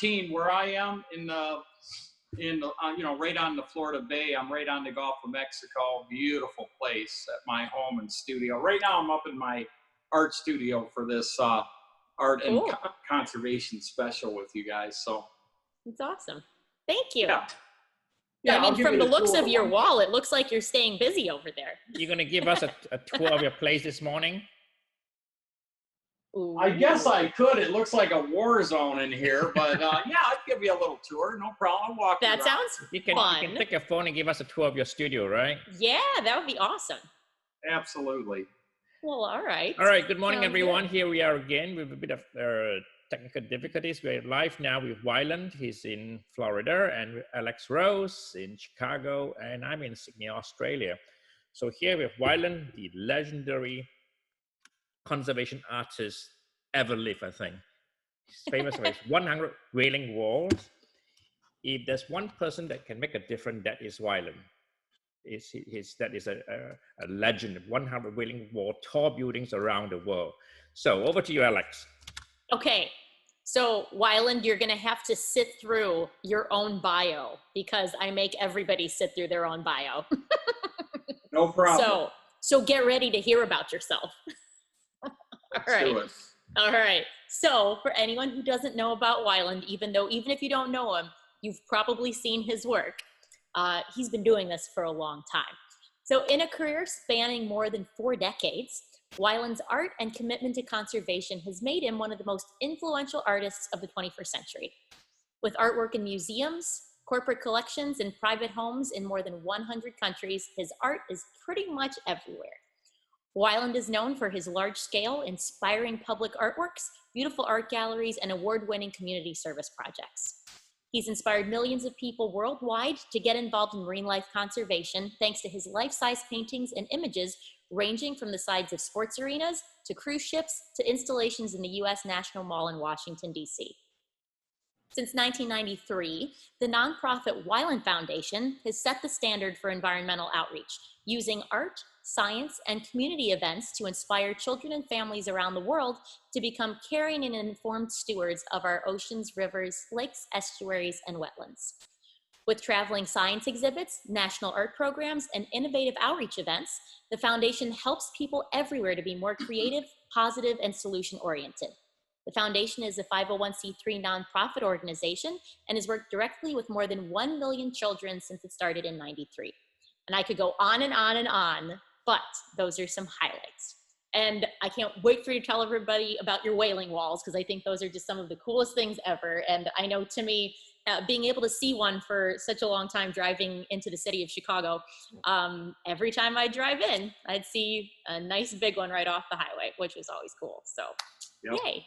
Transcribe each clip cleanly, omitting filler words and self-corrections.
quarantine where I am right on the Florida Bay. I'm right on the Gulf of Mexico. Beautiful place at my home and studio. Right now I'm up in my art studio for this art and conservation special with you guys. So it's awesome. Thank you. Yeah, I mean, from the looks of your wall, it looks like you're staying busy over there. You're going to give us a tour of your place this morning? Ooh. I guess I could. It looks like a war zone in here, but yeah, I'd give you a little tour. No problem. I'll walk that around. Sounds fun. You can take your phone and give us a tour of your studio, right? Yeah, that would be awesome. Absolutely. Well, all right. All right. Good morning, everyone. Here we are again with a bit of technical difficulties. We're live now with Wyland. He's in Florida, and with Alex Rose in Chicago, and I'm in Sydney, Australia. So here with Wyland, the legendary conservation artist ever lived, I think. He's famous for his 100 wailing walls. If there's one person that can make a difference, that is Wyland. That is a legend. 100 wailing wall, tall buildings around the world. So over to you, Alex. Okay, so Wyland, you're gonna have to sit through your own bio because I make everybody sit through their own bio. No problem. So get ready to hear about yourself. All right. All right. So for anyone who doesn't know about Wyland, even if you don't know him, you've probably seen his work. He's been doing this for a long time. So in a career spanning more than 4 decades, Wyland's art and commitment to conservation has made him one of the most influential artists of the 21st century. With artwork in museums, corporate collections, and private homes in more than 100 countries, his art is pretty much everywhere. Wyland is known for his large-scale, inspiring public artworks, beautiful art galleries, and award-winning community service projects. He's inspired millions of people worldwide to get involved in marine life conservation thanks to his life-size paintings and images ranging from the sides of sports arenas to cruise ships to installations in the U.S. National Mall in Washington, D.C. Since 1993, the nonprofit Wyland Foundation has set the standard for environmental outreach, using art, science, and community events to inspire children and families around the world to become caring and informed stewards of our oceans, rivers, lakes, estuaries, and wetlands. With traveling science exhibits, national art programs, and innovative outreach events, the foundation helps people everywhere to be more creative, positive, and solution-oriented. The foundation is a 501c3 nonprofit organization and has worked directly with more than 1 million children since it started in '93. And I could go on and on and on, but those are some highlights. And I can't wait for you to tell everybody about your wailing walls, because I think those are just some of the coolest things ever. And I know, to me, being able to see one for such a long time driving into the city of Chicago, every time I drive in, I'd see a nice big one right off the highway, which was always cool. So Yay.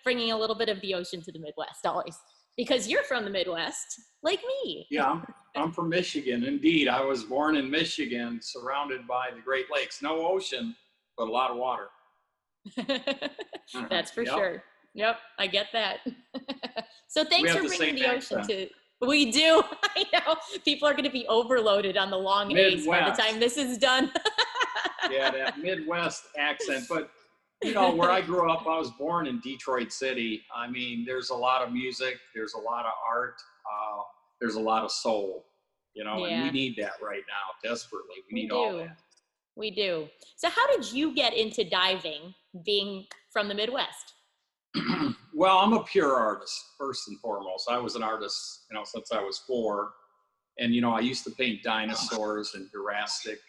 Bringing a little bit of the ocean to the Midwest always, because you're from the Midwest, like me. Yeah, I'm from Michigan. Indeed, I was born in Michigan, surrounded by the Great Lakes. No ocean, but a lot of water. That's for sure. Yep, I get that. So thanks for bringing the ocean to. We do. I know people are going to be overloaded on the long A's by the time this is done. Yeah, that Midwest accent, but. You know, where I grew up, I was born in Detroit City. I mean, there's a lot of music, there's a lot of art, there's a lot of soul, you know, and we need that right now, desperately. We need all that. We do. So how did you get into diving, being from the Midwest? Well, I'm a pure artist, first and foremost. I was an artist, you know, since I was 4. And, you know, I used to paint dinosaurs and Jurassic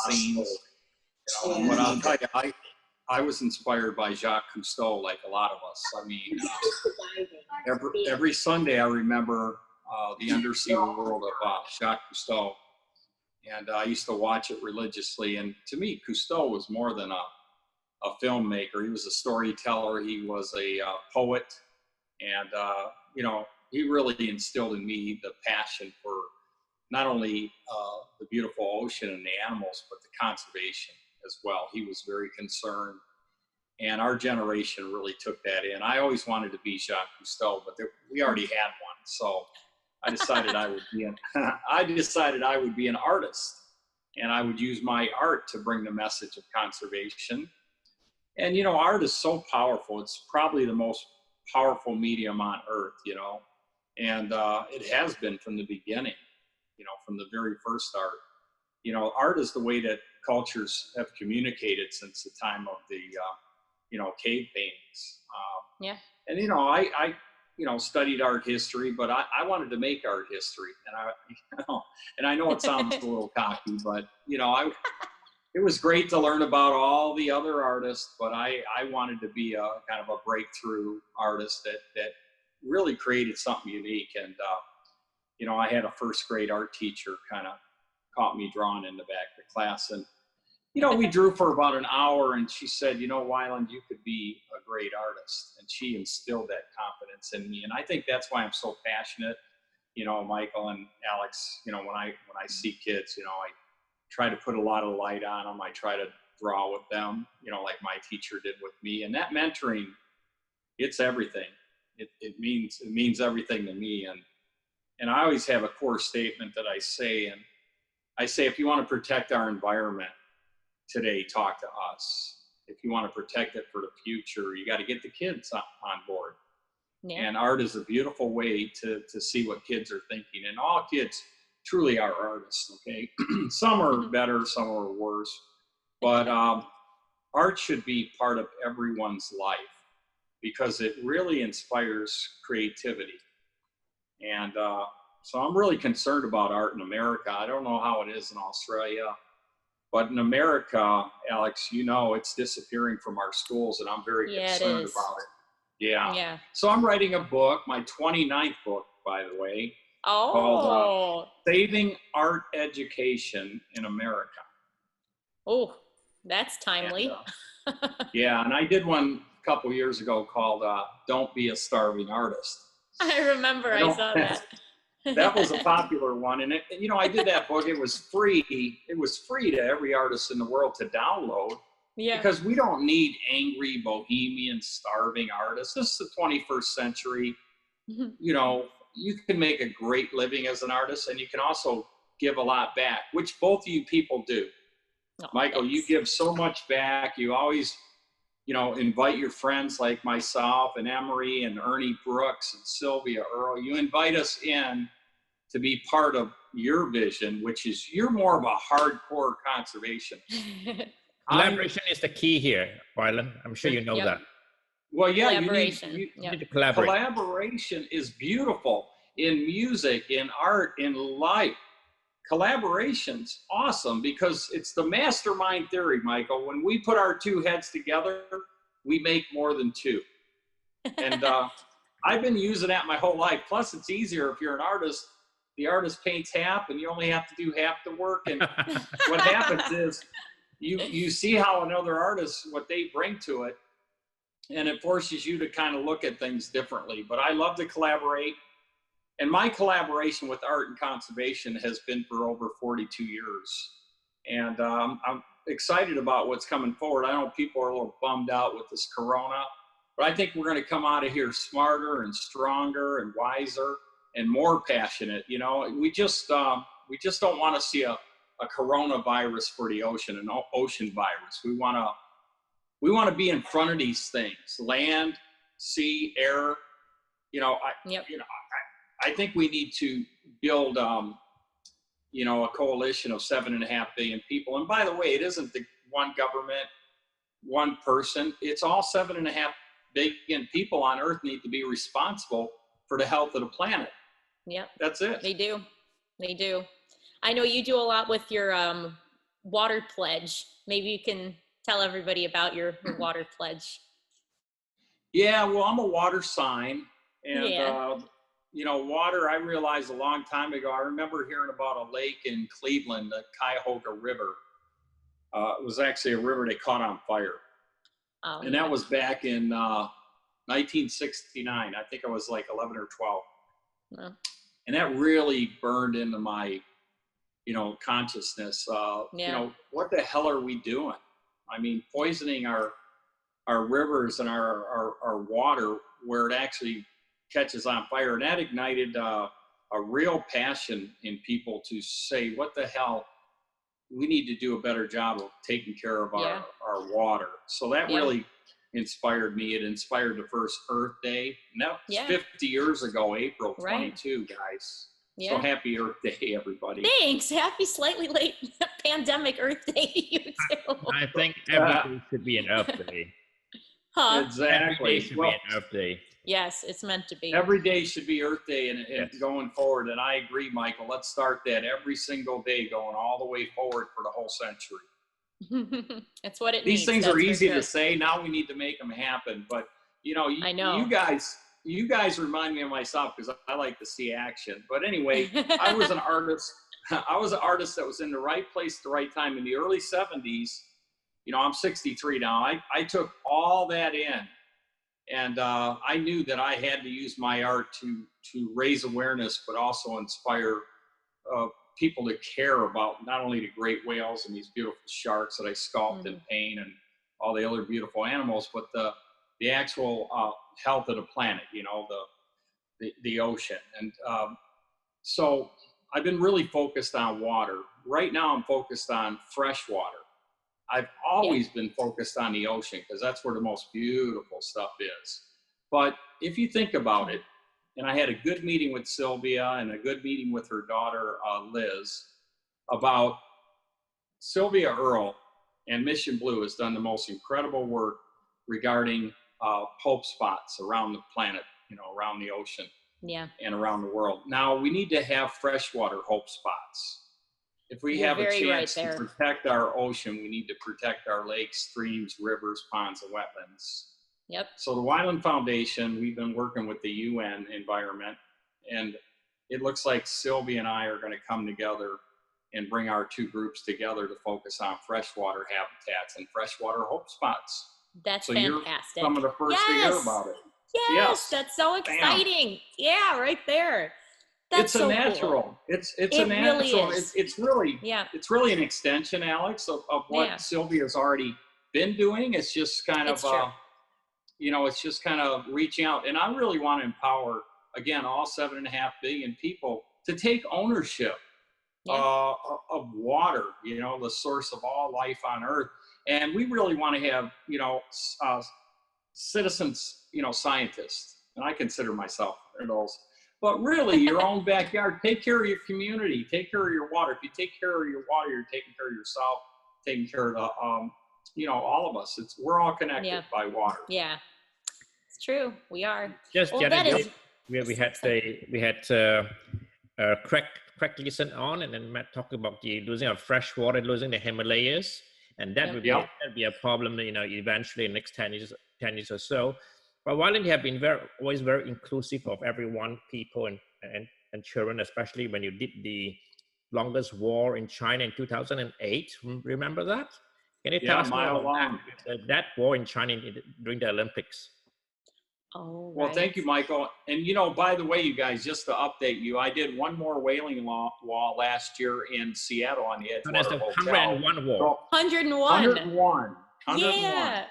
scenes. You know, but I'll tell you, I was inspired by Jacques Cousteau, like a lot of us. I mean, every Sunday I remember the undersea world of Jacques Cousteau, and I used to watch it religiously. And to me, Cousteau was more than a filmmaker. He was a storyteller. He was a poet, and you know, he really instilled in me the passion for not only the beautiful ocean and the animals, but the conservation as well. He was very concerned, and our generation really took that in. I always wanted to be Jacques Cousteau, but we already had one, so I decided I would be an artist, and I would use my art to bring the message of conservation. And you know, art is so powerful. It's probably the most powerful medium on earth, you know, and it has been from the beginning, you know, from the very first art. You know, art is the way that cultures have communicated since the time of the, you know, cave paintings. Yeah. And, you know, I you know, studied art history, but I wanted to make art history. And you know, and I know it sounds a little cocky, but, you know, it was great to learn about all the other artists, but I wanted to be a kind of a breakthrough artist that really created something unique. And, you know, I had a first grade art teacher kind of caught me drawing in the back of the class. And, you know, we drew for about an hour, and she said, you know, Wyland, you could be a great artist. And she instilled that confidence in me. And I think that's why I'm so passionate. You know, Michael and Alex, you know, when I see kids, you know, I try to put a lot of light on them. I try to draw with them, you know, like my teacher did with me. And that mentoring, it's everything. It means everything to me. And I always have a core statement that I say, and I say, if you want to protect our environment today, talk to us. If you want to protect it for the future, you got to get the kids on board. Yeah. And art is a beautiful way to see what kids are thinking. And all kids truly are artists, okay? Some are better, some are worse. But art should be part of everyone's life because it really inspires creativity. And so I'm really concerned about art in America. I don't know how it is in Australia, but in America, Alex, you know, it's disappearing from our schools, and I'm very concerned about it. Yeah. So I'm writing a book, my 29th book, by the way, called Saving Art Education in America. Oh, that's timely. And, yeah, and I did one a couple years ago called Don't Be a Starving Artist. I remember, I saw that. That was a popular one. And, you know, I did that book. It was free. It was free to every artist in the world to download. Yeah. Because we don't need angry, bohemian, starving artists. This is the 21st century. You know, you can make a great living as an artist, and you can also give a lot back, which both of you people do. Oh, Michael, thanks. You give so much back. You always, you know, invite your friends like myself and Emery and Ernie Brooks and Sylvia Earle. You invite us in to be part of your vision, which is you're more of a hardcore conservation. Collaboration is the key here, Wyland. I'm sure you know that. Well, yeah, collaboration. You need to collaborate. Collaboration is beautiful in music, in art, in life. Collaboration's awesome because it's the mastermind theory, Michael. When we put our two heads together, we make more than two. And I've been using that my whole life. Plus, it's easier if you're an artist. The artist paints half, and you only have to do half the work. And what happens is you see how another artist, what they bring to it, and it forces you to kind of look at things differently. But I love to collaborate. And my collaboration with art and conservation has been for over 42 years. And I'm excited about what's coming forward. I know people are a little bummed out with this corona, but I think we're going to come out of here smarter and stronger and wiser and more passionate. You know, we just don't want to see a coronavirus for the ocean, an ocean virus. We want to be in front of these things, land, sea, air. I think we need to build, you know, a coalition of 7.5 billion people. And by the way, it isn't the one government, one person. It's all 7.5 billion people on Earth need to be responsible for the health of the planet. Yep. That's it. They do. They do. I know you do a lot with your water pledge. Maybe you can tell everybody about your water pledge. Yeah, well, I'm a water sign. And, you know, water, I realized a long time ago, I remember hearing about a lake in Cleveland, the Cuyahoga River. It was actually a river they caught on fire. Oh, and that was back in 1969. I think I was like 11 or 12. Oh. And that really burned into my, you know, consciousness. You know, what the hell are we doing? I mean, poisoning our rivers and our water where it actually catches on fire. And that ignited a real passion in people to say, what the hell, we need to do a better job of taking care of our water. So that really inspired me. It inspired the first Earth Day. And that was 50 years ago, April 22, guys. So happy Earth Day, everybody. Thanks. Happy slightly late pandemic Earth Day to you too. I think every day should be an Earth Day. Huh? Exactly. Every day should be an Earth Day. Yes, it's meant to be. Every day should be Earth Day and going forward. And I agree, Michael. Let's start that every single day going all the way forward for the whole century. That's what it These things are easy to say. Now we need to make them happen. But, you know, I know. you guys remind me of myself because I like to see action. But anyway, I was an artist. I was an artist that was in the right place at the right time in the early 70s. You know, I'm 63 now. I took all that in. And I knew that I had to use my art to raise awareness, but also inspire people to care about not only the great whales and these beautiful sharks that I sculpt and paint and all the other beautiful animals, but the actual health of the planet, you know, the ocean. And so I've been really focused on water. Right now I'm focused on fresh water. I've always been focused on the ocean because that's where the most beautiful stuff is. But if you think about it, and I had a good meeting with Sylvia and a good meeting with her daughter, Liz, about Sylvia Earle and Mission Blue has done the most incredible work regarding hope spots around the planet, you know, around the ocean and around the world. Now, we need to have freshwater hope spots. If we have a chance to protect our ocean, we need to protect our lakes, streams, rivers, ponds, and wetlands. Yep. So the Wyland Foundation, we've been working with the UN environment, and it looks like Sylvia and I are going to come together and bring our two groups together to focus on freshwater habitats and freshwater hope spots. That's so fantastic. You're some of the first to hear about it. Yes, that's so exciting. Bam. Yeah, right there. That's it's a natural. Cool. It's a natural. Really is. It's really an extension, Alex, of what Sylvia's already been doing. It's just kind of you know, it's just kind of reaching out. And I really want to empower, again, all 7.5 billion people to take ownership of water, you know, the source of all life on Earth. And we really want to have, you know, citizens, you know, scientists, and I consider myself one of those. But really, your own backyard, take care of your community, take care of your water. If you take care of your water, you're taking care of yourself, taking care of the, you know, all of us. We're all connected by water. Yeah, it's true. We are. Just we had Craig Gleason on, and then Matt talked about the losing of fresh water, losing the Himalayas, and that would be a problem, you know, eventually in the next 10 years or so. But Wyland have been always very inclusive of everyone, people and children, especially when you did the longest war in China in 2008. Remember that? Can you tell us more about that war in China during the Olympics? Oh, well, thank you, Michael. And, you know, by the way, you guys, just to update you, I did one more whaling wall last year in Seattle on the Edgewater Hotel. 101 wall. 101. 101. Yeah.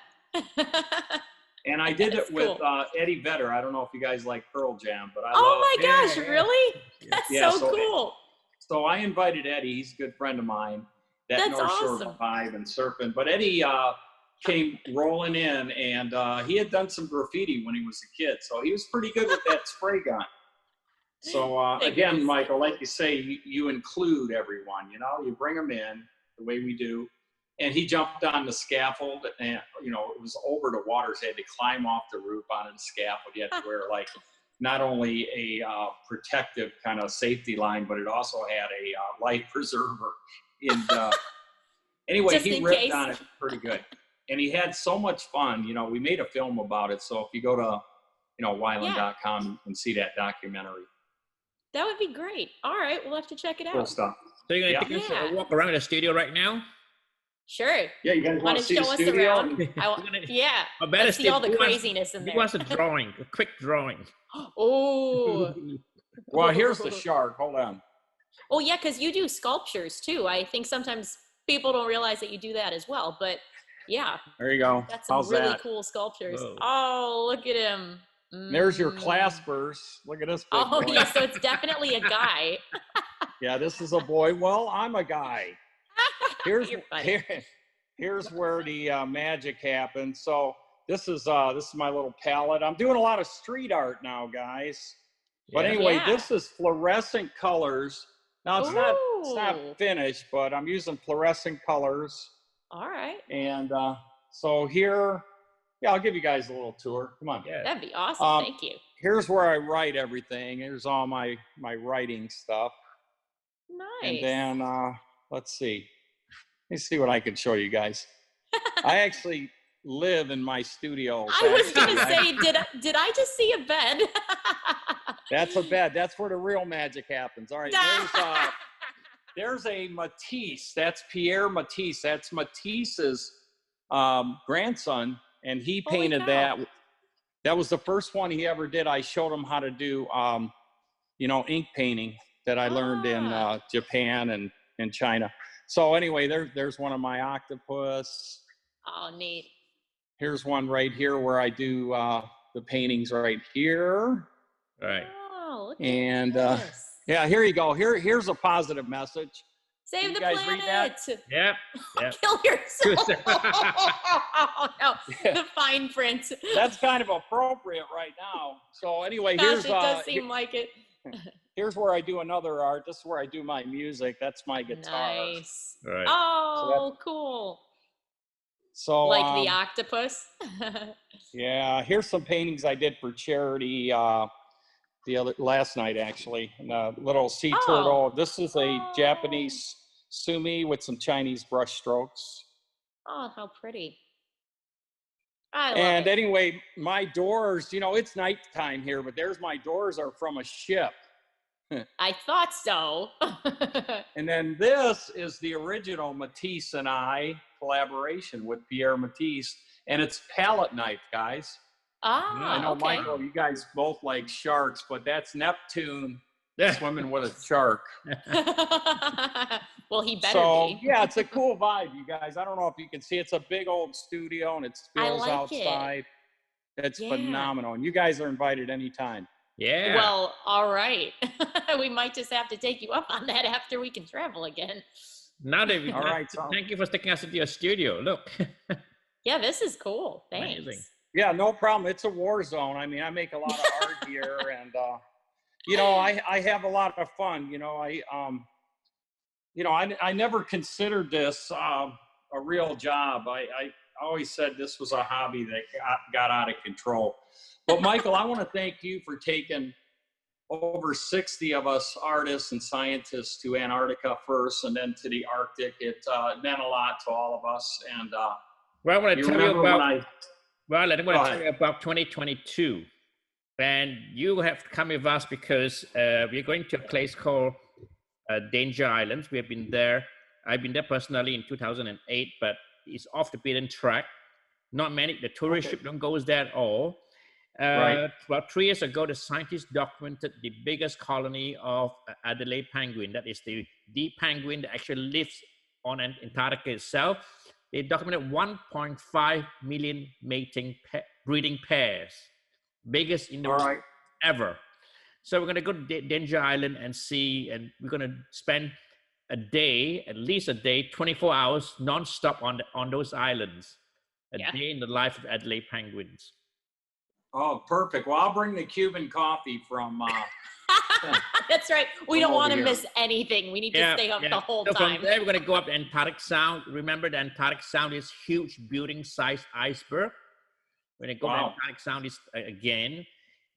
And I did it with Eddie Vedder. I don't know if you guys like Pearl Jam, but I love my gosh, really? That's so cool. So I invited Eddie. He's a good friend of mine. That's North Shore vibe and surfing. But Eddie came rolling in, and he had done some graffiti when he was a kid. So he was pretty good with that spray gun. So again, Michael, like you say, you include everyone. You know, you bring them in the way we do. And he jumped on the scaffold, and, you know, it was over the water. So he had to climb off the roof onto the scaffold. You had to wear, like, not only a protective kind of safety line, but it also had a life preserver. And anyway, he ripped on it pretty good. And he had so much fun. You know, we made a film about it. So if you go to, you know, Wyland.com, you can see that documentary. That would be great. All right, we'll have to check it out. Cool stuff. So you're going to take us walk around the studio right now? Sure. Yeah, you guys want to see the studio? Let's see all the craziness in there. He wants a quick drawing. Oh. Well, here's the shark. Hold on. Oh, yeah, because you do sculptures, too. I think sometimes people don't realize that you do that as well. But, yeah. There you go. That's some really cool sculptures. Whoa. Oh, look at him. There's your claspers. Look at this big boy. Yeah, so it's definitely a guy. Yeah, this is a boy. Well, I'm a guy. Here's where the magic happens. So this is my little palette. I'm doing a lot of street art now, guys. But anyway, this is fluorescent colors. Now it's not finished, but I'm using fluorescent colors. All right. And so here, I'll give you guys a little tour. Come on. Yeah. That'd be awesome. Thank you. Here's where I write everything. Here's all my writing stuff. Nice. And then let's see. Let me see what I can show you guys. I actually live in my studio. I was going to say, did I just see a bed? That's a bed. That's where the real magic happens. All right. There's a Matisse. That's Pierre Matisse. That's Matisse's grandson. And he painted that. That was the first one he ever did. I showed him how to do, ink painting that I learned in Japan and in China. So anyway, there's one of my octopus. Oh, neat. Here's one right here where I do the paintings right here. Right. Oh, look and at this. here you go. Here's a positive message. Save the guys planet. read that? Yep. Kill yourself. Oh, no. The fine print. That's kind of appropriate right now. So anyway, Gosh, it does seem like it. Here's where I do another art. This is where I do my music. That's my guitar. Nice. Right. Oh, cool. So like the octopus. Yeah, here's some paintings I did for charity last night actually. And a little sea turtle. This is a Japanese sumi with some Chinese brush strokes. Oh, how pretty. I love and it. Anyway, my doors, it's nighttime here, but my doors are from a ship. I thought so. And then this is the original Matisse and I collaboration with Pierre Matisse, and it's palette knife, guys. I know, okay. Michael, you guys both like sharks, but that's Neptune swimming with a shark. Well, he better be. Yeah, it's a cool vibe, you guys. I don't know if you can see. It's a big old studio, and it spills outside. It's phenomenal, and you guys are invited anytime. Yeah. Well, all right. We might just have to take you up on that after we can travel again. Now that we all right, thank you for taking us into your studio. Look. Yeah, this is cool. Thanks. Amazing. Yeah, no problem. It's a war zone. I mean, I make a lot of art here, and I have a lot of fun. I never considered this a real job. I always said this was a hobby that got out of control. But Michael, I want to thank you for taking over 60 of us artists and scientists to Antarctica first, and then to the Arctic. It meant a lot to all of us. And well, I want to tell you about. Well, I'm going to tell you about 2022, and you have to come with us because we're going to a place called Danger Islands. We have been there. I've been there personally in 2008, but it's off the beaten track. Not many. The tourist ship don't go there at all. About 3 years ago, the scientists documented the biggest colony of Adelaide penguin. That is the penguin that actually lives on Antarctica itself. They documented 1.5 million breeding pairs, biggest in the world ever. So we're going to go to Danger Island and see, and we're going to spend a day, at least a day, 24 hours nonstop on those islands. A day in the life of Adelaide penguins. Oh, perfect. Well, I'll bring the Cuban coffee from. That's right. We don't want to miss anything. We need to stay up the whole time. From there, we're going to go up the Antarctic Sound. Remember, the Antarctic Sound is huge, building-sized iceberg. We're going to go to the Antarctic Sound again.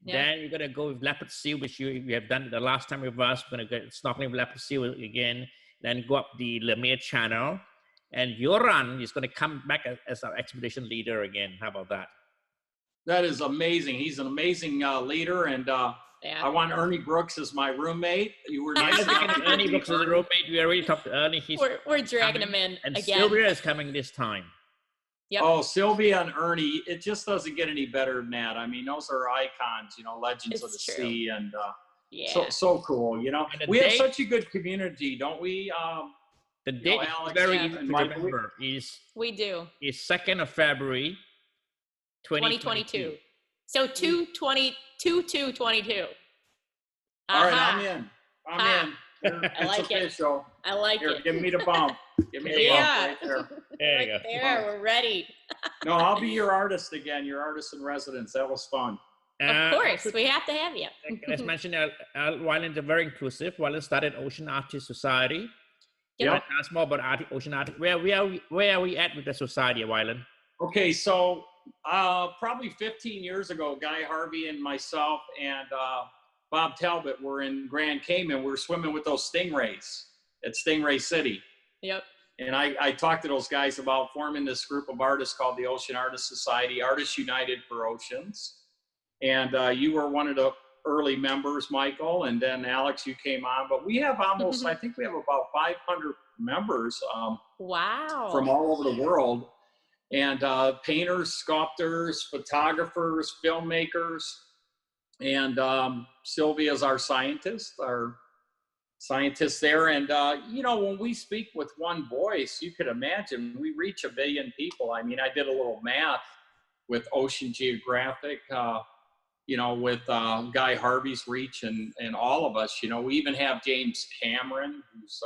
Then you're going to go with leopard seal, which you have done the last time with us. We're going to go snorkeling with leopard seal again. Then go up the Lemire Channel. And Joran is going to come back as our expedition leader again. How about that? That is amazing. He's an amazing leader, and I want Ernie Brooks as my roommate. You were nice enough to Ernie Brooks as a roommate. We already talked to Ernie. We're dragging him in and again. Sylvia is coming this time. Yep. Oh, Sylvia and Ernie. It just doesn't get any better than that. I mean, those are icons, legends of the sea, and so cool. We have such a good community, don't we? The date is very easy to remember. We do. Is 2nd of February. 2022. So 2/22/22. All right, I'm in. I like official. I like it. Give me the bump. Give me the bump right there. There you go. There, we're ready. No, I'll be your artist again, your artist in residence. That was fun. Of course, we have to have you. Let's mention Wyland is very inclusive. Wyland started Ocean Artists Society. Yeah. Ask more about Ocean Art. Where are we at with the society, Wyland? Okay, so probably 15 years ago, Guy Harvey and myself and Bob Talbot were in Grand Cayman. We were swimming with those stingrays at Stingray City. Yep. And I talked to those guys about forming this group of artists called the Ocean Artists Society, Artists United for Oceans. And you were one of the early members, Michael, and then Alex, you came on. But we have almost, I think we have about 500 members. Wow. From all over the world. And painters, sculptors, photographers, filmmakers. And Sylvia's our scientist there. And, you know, when we speak with one voice, you could imagine we reach 1 billion people. I mean, I did a little math with Ocean Geographic, you know, with Guy Harvey's reach and all of us. You know, we even have James Cameron, who's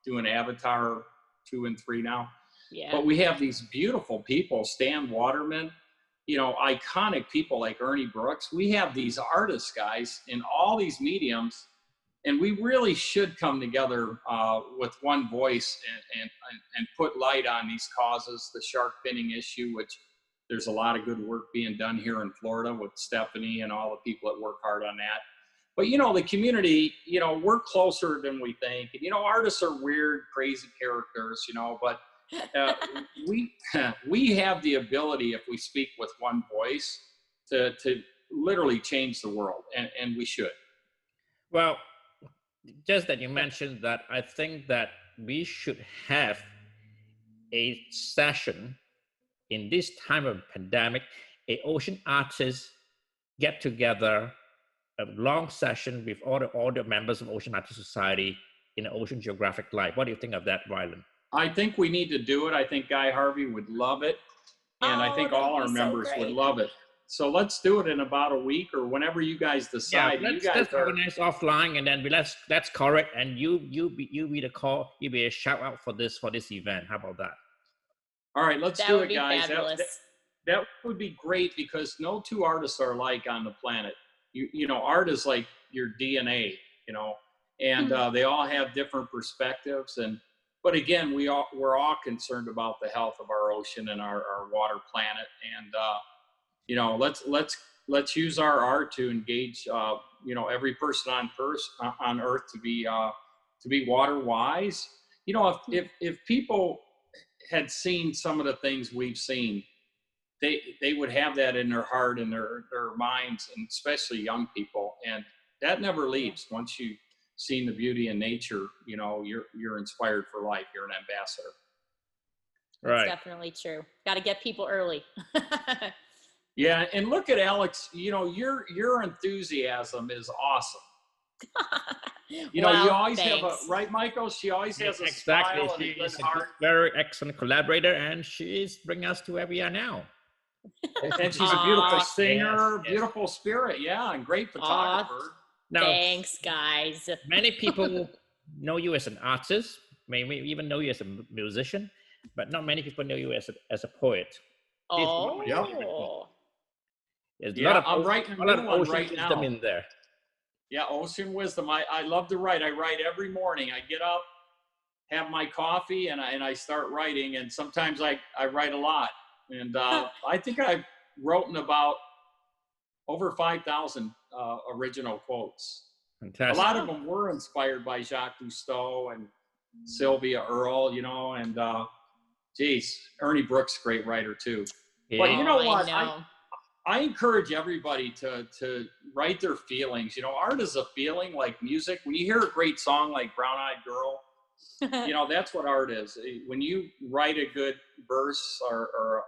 doing Avatar 2 and 3 now. Yeah. But we have these beautiful people, Stan Waterman, you know, iconic people like Ernie Brooks. We have these artists, guys, in all these mediums. And we really should come together with one voice and put light on these causes, the shark finning issue, which there's a lot of good work being done here in Florida with Stephanie and all the people that work hard on that. But, you know, the community, you know, we're closer than we think. And, you know, artists are weird, crazy characters, you know, but we have the ability, if we speak with one voice, to literally change the world, and we should. Well, just that you mentioned that, I think that we should have a session in this time of pandemic, a ocean artists get together, a long session with all the members of Ocean Artists Society in the Ocean Geographic Live. What do you think of that, Wyland? I think we need to do it. I think Guy Harvey would love it. And I think all our members would love it. So let's do it in about a week or whenever you guys decide. Yeah, let's organize offline, and then let's call it, and you be the call, you be a shout out for this event. How about that? All right, let's do it, guys. Fabulous. That would be great, because no two artists are alike on the planet. You know, art is like your DNA, you know, and they all have different perspectives. But again, we're all concerned about the health of our ocean and our water planet. And you know, let's use our art to engage you know, every person on Earth to be water wise. You know, if people had seen some of the things we've seen, they would have that in their heart and their minds, and especially young people. And that never leaves. Once you've seen the beauty in nature, you know, you're inspired for life. You're an ambassador. Right. That's definitely true. Got to get people early. Yeah, and look at Alex. You know, your enthusiasm is awesome. You know, you always have a right, Michael. She always has a smile and a good heart. Very excellent collaborator, and she's bringing us to where we are now. And she's a beautiful singer, beautiful spirit, yeah, and great photographer. Now, thanks, guys. Many people know you as an artist, maybe even know you as a musician, but not many people know you as a poet. Oh, There's yeah, I'm writing a new one right now. In there. Yeah, Ocean Wisdom. I love to write. I write every morning. I get up, have my coffee, and I start writing. And sometimes I write a lot. And I think I've written about over 5,000 original quotes. Fantastic. A lot of them were inspired by Jacques Cousteau and Sylvia Earle, you know, and geez, Ernie Brooks, great writer too. Yeah. But you know what? I encourage everybody to write their feelings. You know, art is a feeling like music. When you hear a great song like Brown Eyed Girl, you know, that's what art is. When you write a good verse or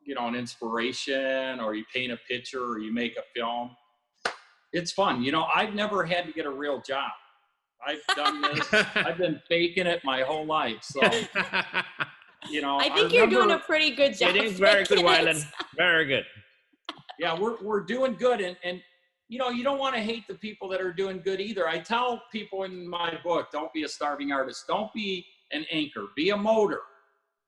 you know, an inspiration, or you paint a picture, or you make a film, it's fun. You know, I've never had to get a real job. I've done this. I've been faking it my whole life. So, you know, I think you're doing a pretty good job. It is very good, Wyland. Very good. Yeah, we're doing good, and you know, you don't want to hate the people that are doing good either. I tell people in my book, don't be a starving artist. Don't be an anchor. Be a motor.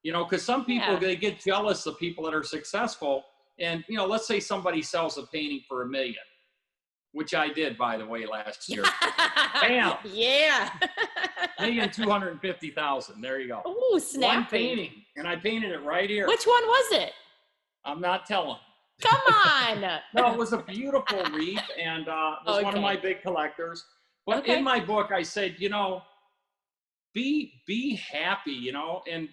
You know, because some people, they get jealous of people that are successful. And, you know, let's say somebody sells a painting for $1 million, which I did, by the way, last year. Bam! Yeah. $1,250,000. There you go. Ooh, snappy. One painting, and I painted it right here. Which one was it? I'm not telling. Come on. No, it was a beautiful wreath, and it was one of my big collectors. But in my book, I said, you know, be happy, you know, and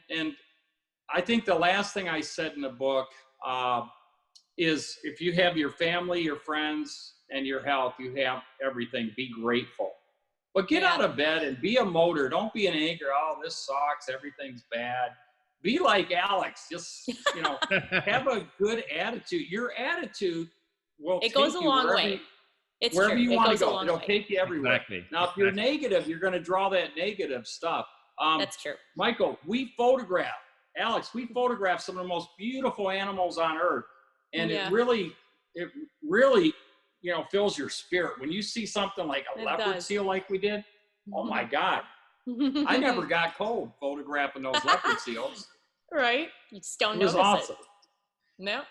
I think the last thing I said in the book is if you have your family, your friends, and your health, you have everything. Be grateful. But get out of bed and be a motor. Don't be an anchor. Oh, this sucks. Everything's bad. Be like Alex. Just, you know, have a good attitude. Your attitude will take you a long way. It's wherever true. you want to go. It'll take you everywhere. Exactly. Now, if you're negative, you're going to draw that negative stuff. That's true. Michael, we photograph. Alex, we photograph some of the most beautiful animals on earth. And it really, you know, fills your spirit. When you see something like a leopard seal like we did, oh my God. I never got cold photographing those leopard seals. Right. You just don't notice awesome. it. No.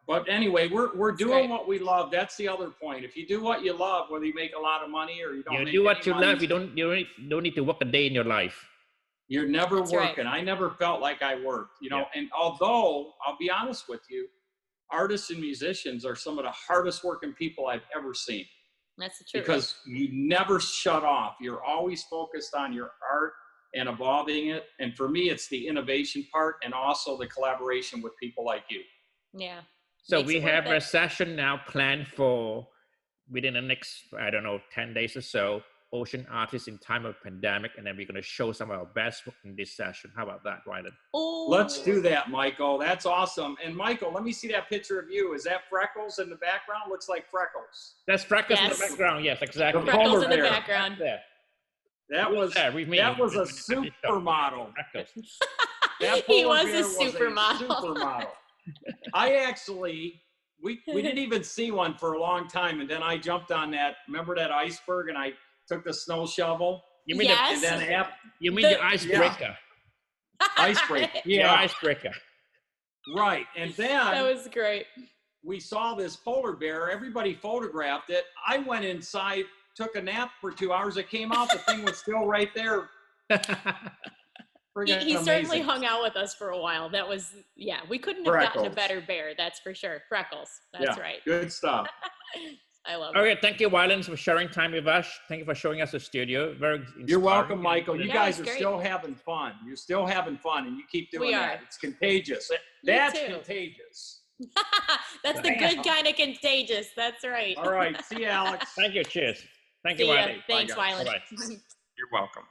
But anyway, we're doing what we love. That's the other point. If you do what you love, whether you make a lot of money or you don't make do what you money, love, you don't need to work a day in your life. You're never That's working. right. I never felt like I worked, you know, and although I'll be honest with you, artists and musicians are some of the hardest working people I've ever seen. That's the truth. Because you never shut off. You're always focused on your art and evolving it. And for me, it's the innovation part and also the collaboration with people like you. Yeah. So we have a session now planned for within the next, I don't know, 10 days or so, ocean artists in time of pandemic. And then we're going to show some of our best work in this session. How about that, Wyland? Oh. Let's do that, Michael. That's awesome. And Michael, let me see that picture of you. Is that Freckles in the background? Looks like Freckles. That's Freckles in the background. Yes, exactly. Freckles in the background. There. That was a supermodel. He was a supermodel. I actually, we didn't even see one for a long time. And then I jumped on that, remember that iceberg, and I took the snow shovel. You mean the icebreaker? Icebreaker. Yeah, icebreaker. Right. And then that was great. We saw this polar bear. Everybody photographed it. I went inside, took a nap for 2 hours. It came out. The thing was still right there. He certainly hung out with us for a while. That was, we couldn't have gotten a better bear. That's for sure. Freckles. That's right. Good stuff. I love it. Okay, thank you, Wyland, for sharing time with us. Thank you for showing us the studio. Very inspiring. You're welcome, Michael. You guys are still having fun. You're still having fun, and you keep doing that. It's contagious. That's contagious. That's the good kind of contagious. That's right. All right. See you, Alex. Thank you. Cheers. Thank you, See ya. Wyland. Thanks, Wyland. You're welcome.